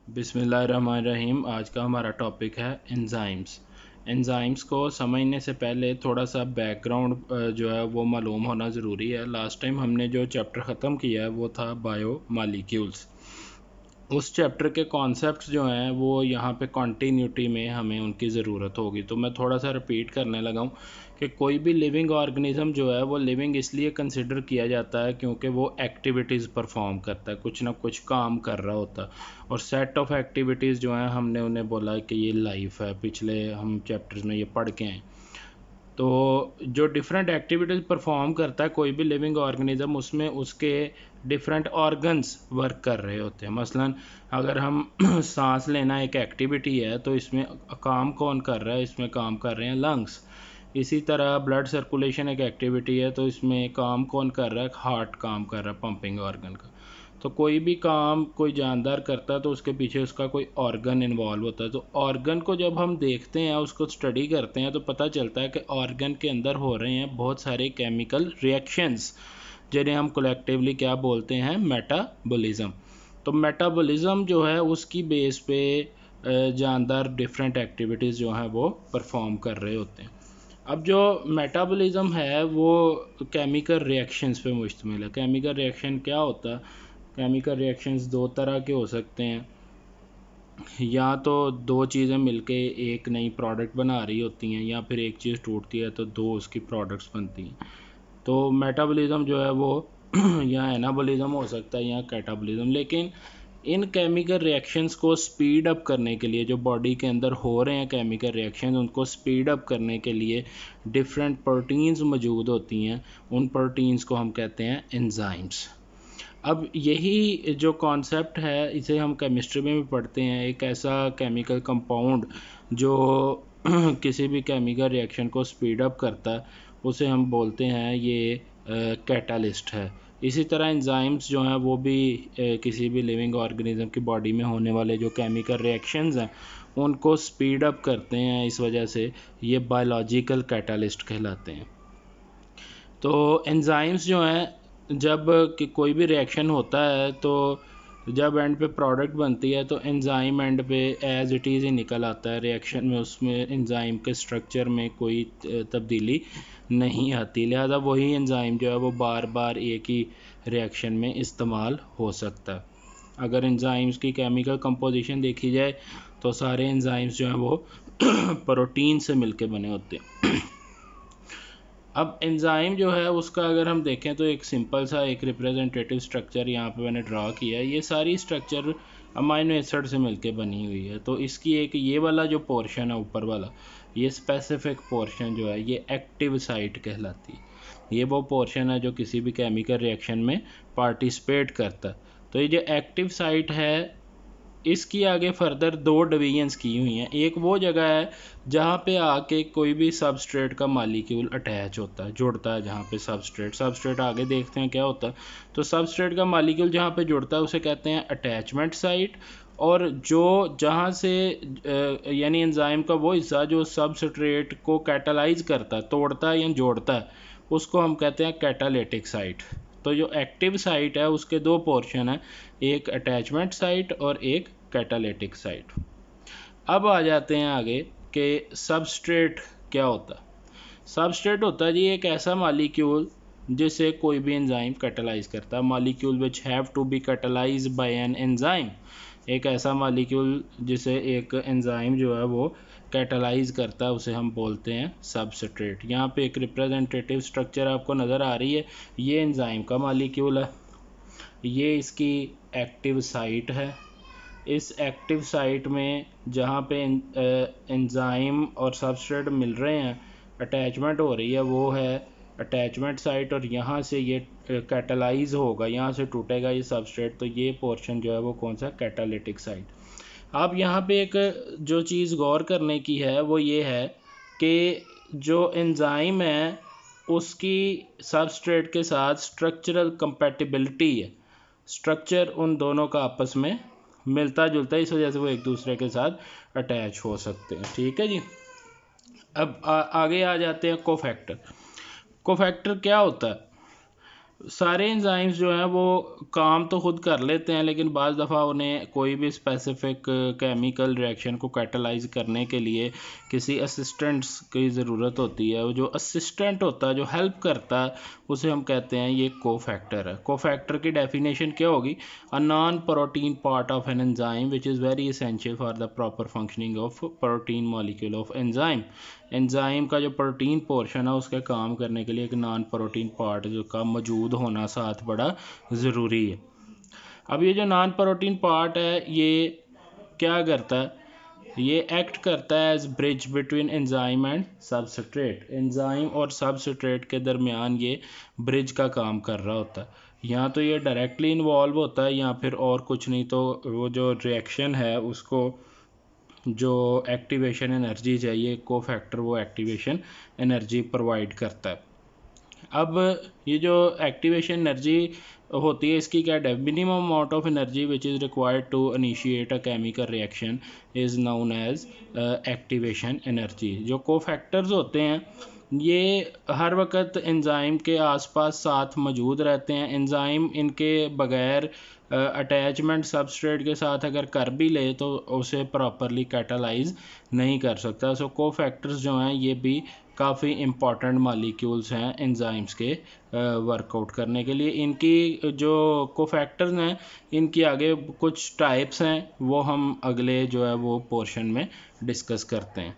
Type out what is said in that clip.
बिस्मिल्लाहिर्रहमानिर्रहीम। आज का हमारा टॉपिक है एंजाइम्स। एंजाइम्स को समझने से पहले थोड़ा सा बैकग्राउंड जो है वो मालूम होना ज़रूरी है। लास्ट टाइम हमने जो चैप्टर ख़त्म किया है वो था बायो मालिक्यूल्स। उस चैप्टर के कॉन्सेप्ट्स जो हैं वो यहाँ पे कॉन्टीन्यूटी में हमें उनकी ज़रूरत होगी, तो मैं थोड़ा सा रिपीट करने लगा हूँ कि कोई भी लिविंग ऑर्गेनिज़म जो है वो लिविंग इसलिए कंसिडर किया जाता है क्योंकि वो एक्टिविटीज़ परफॉर्म करता है, कुछ ना कुछ काम कर रहा होता है। और सेट ऑफ एक्टिविटीज़ जो हैं हमने उन्हें बोला कि ये लाइफ है, पिछले हम चैप्टर्स में ये पढ़ के आए। तो जो डिफरेंट एक्टिविटीज़ परफॉर्म करता है कोई भी लिविंग ऑर्गेनिज्म, उसमें उसके डिफरेंट ऑर्गन्स वर्क कर रहे होते हैं। मसलन अगर हम सांस लेना एक एक्टिविटी है तो इसमें काम कौन कर रहा है, इसमें काम कर रहे हैं लंग्स। इसी तरह ब्लड सर्कुलेशन एक एक्टिविटी है तो इसमें काम कौन कर रहा है, हार्ट काम कर रहा है, पंपिंग ऑर्गन का। तो कोई भी काम कोई जानदार करता है तो उसके पीछे उसका कोई ऑर्गन इन्वॉल्व होता है। तो ऑर्गन को जब हम देखते हैं, उसको स्टडी करते हैं, तो पता चलता है कि ऑर्गन के अंदर हो रहे हैं बहुत सारे केमिकल रिएक्शंस, जिन्हें हम कलेक्टिवली क्या बोलते हैं, मेटाबॉलिज्म। तो मेटाबॉलिज्म जो है उसकी बेस पे जानदार डिफरेंट एक्टिविटीज़ जो हैं वो परफॉर्म कर रहे होते हैं। अब जो मेटाबॉलिज्म है वो केमिकल रिएक्शंस पे मुश्तमिल है। केमिकल रिएक्शन क्या होता है? केमिकल रिएक्शंस दो तरह के हो सकते हैं। या तो दो चीज़ें मिलके एक नई प्रोडक्ट बना रही होती हैं, या फिर एक चीज़ टूटती है तो दो उसकी प्रोडक्ट्स बनती हैं। तो मेटाबॉलिज्म जो है वो या एनाबॉलिज्म हो सकता है या कैटाबॉलिज्म। लेकिन इन केमिकल रिएक्शंस को स्पीड अप करने के लिए, जो बॉडी के अंदर हो रहे हैं केमिकल रिएक्शन, उनको स्पीड अप करने के लिए डिफरेंट प्रोटीन्स मौजूद होती हैं। उन प्रोटीन्स को हम कहते हैं एंजाइम्स। अब यही जो कॉन्सेप्ट है इसे हम केमिस्ट्री में भी पढ़ते हैं। एक ऐसा केमिकल कंपाउंड जो किसी भी केमिकल रिएक्शन को स्पीड अप करता है उसे हम बोलते हैं ये कैटालिस्ट है। इसी तरह एंजाइम्स जो हैं वो भी किसी भी लिविंग ऑर्गेनिज्म की बॉडी में होने वाले जो केमिकल रिएक्शंस हैं उनको स्पीड अप करते हैं। इस वजह से ये बायोलॉजिकल कैटालिस्ट कहलाते हैं। तो एंजाइम्स जो हैं, जब कि कोई भी रिएक्शन होता है तो जब एंड पे प्रोडक्ट बनती है तो एंजाइम एंड पे एज इट इज़ ही निकल आता है रिएक्शन में। उसमें एंजाइम के स्ट्रक्चर में कोई तब्दीली नहीं आती, लिहाजा वही एंजाइम जो है वो बार बार एक ही रिएक्शन में इस्तेमाल हो सकता है। अगर एंजाइम्स की केमिकल कंपोजिशन देखी जाए तो सारे एंजाइम्स जो हैं वो प्रोटीन से मिलके बने होते हैं। अब एंजाइम जो है उसका अगर हम देखें तो एक सिंपल सा एक रिप्रेजेंटेटिव स्ट्रक्चर यहाँ पे मैंने ड्रा किया है। ये सारी स्ट्रक्चर अमाइनो एसिड से मिलके बनी हुई है। तो इसकी एक ये वाला जो पोर्शन है ऊपर वाला, ये स्पेसिफिक पोर्शन जो है ये एक्टिव साइट कहलाती है। ये वो पोर्शन है जो किसी भी केमिकल रिएक्शन में पार्टिसिपेट करता है। तो ये जो एक्टिव साइट है इसकी आगे फर्दर दो डिवीजन्स की हुई हैं। एक वो जगह है जहाँ पे आके कोई भी सबस्ट्रेट का मालिक्यूल अटैच होता है, जुड़ता है, जहाँ पे सबस्ट्रेट आगे देखते हैं क्या होता है। तो सबस्ट्रेट का मालिक्यूल जहाँ पे जुड़ता है उसे कहते हैं अटैचमेंट साइट। और जो जहाँ से यानी एंजाइम का वो हिस्सा जो सबस्ट्रेट को कैटालाइज करता है, तोड़ता है या जोड़ता है, उसको हम कहते हैं कैटालिटिक साइट। तो जो एक्टिव साइट है उसके दो पोर्शन है, एक अटैचमेंट साइट और एक कैटालिटिक साइट। अब आ जाते हैं आगे कि सबस्ट्रेट क्या होता है। सबस्ट्रेट होता है जी एक ऐसा मालिक्यूल जिसे कोई भी एंजाइम कैटालाइज करता है। Molecule which have to be catalyse by an enzyme. एक ऐसा मालिक्यूल जिसे एक एंजाइम जो है वो कैटालाइज करता है उसे हम बोलते हैं सबस्ट्रेट। यहाँ पे एक रिप्रेजेंटेटिव स्ट्रक्चर आपको नज़र आ रही है, ये एंजाइम का मालिक्यूल है, ये इसकी एक्टिव साइट है। इस एक्टिव साइट में जहाँ पे एंजाइम और सबस्ट्रेट मिल रहे हैं, अटैचमेंट हो रही है, वो है अटैचमेंट साइट। और यहाँ से ये कैटालाइज होगा, यहाँ से टूटेगा ये सबस्ट्रेट, तो ये पोर्शन जो है वो कौन सा, कैटालिटिक साइट। अब यहाँ पे एक जो चीज़ गौर करने की है वो ये है कि जो एंजाइम है उसकी सबस्ट्रेट के साथ स्ट्रक्चरल कंपैटिबिलिटी है। स्ट्रक्चर उन दोनों का आपस में मिलता जुलता है, इस वजह से वो एक दूसरे के साथ अटैच हो सकते हैं। ठीक है जी। अब आगे आ जाते हैं कोफैक्टर। कोफैक्टर क्या होता है? सारे एंजाइम्स जो हैं वो काम तो खुद कर लेते हैं, लेकिन बाज़ दफ़ा उन्हें कोई भी स्पेसिफिक केमिकल रिएक्शन को कैटलाइज करने के लिए किसी असिस्टेंट्स की ज़रूरत होती है। जो असिस्टेंट होता है, जो हेल्प करता है, उसे हम कहते हैं ये कोफैक्टर है। कोफैक्टर की डेफिनेशन क्या होगी? A non protein part of an enzyme which is very essential for the proper functioning of protein molecule of enzyme. Enzyme का जो प्रोटीन पोर्शन है उसके काम करने के लिए एक नॉन प्रोटीन पार्ट जो का मौजूद होना साथ बड़ा ज़रूरी है। अब ये जो नॉन प्रोटीन पार्ट है ये क्या करता है? ये एक्ट करता है as bridge between enzyme and substrate. Enzyme और सबस्ट्रेट के दरमियान ये ब्रिज का काम कर रहा होता है। या तो ये डायरेक्टली इन्वॉल्व होता है या फिर और कुछ नहीं तो वो जो रिएक्शन है उसको जो एक्टिवेशन एनर्जी चाहिए कोफैक्टर वो एक्टिवेशन एनर्जी प्रोवाइड करता है। अब ये जो एक्टिवेशन एनर्जी होती है इसकी क्या minimum amount of energy which is required to initiate a chemical reaction is known as activation energy. जो कोफैक्टर्स होते हैं ये हर वक्त एंजाइम के आसपास साथ मौजूद रहते हैं। एंजाइम इनके बगैर अटैचमेंट सबस्ट्रेट के साथ अगर कर भी ले तो उसे प्रॉपरली कैटालाइज नहीं कर सकता। सो कोफैक्टर्स जो हैं ये भी काफ़ी इम्पॉर्टेंट मॉलिक्यूल्स हैं एंजाइम्स के वर्कआउट करने के लिए। इनकी जो कोफैक्टर्स हैं इनकी आगे कुछ टाइप्स हैं वो हम अगले जो है वो पोर्शन में डिस्कस करते हैं।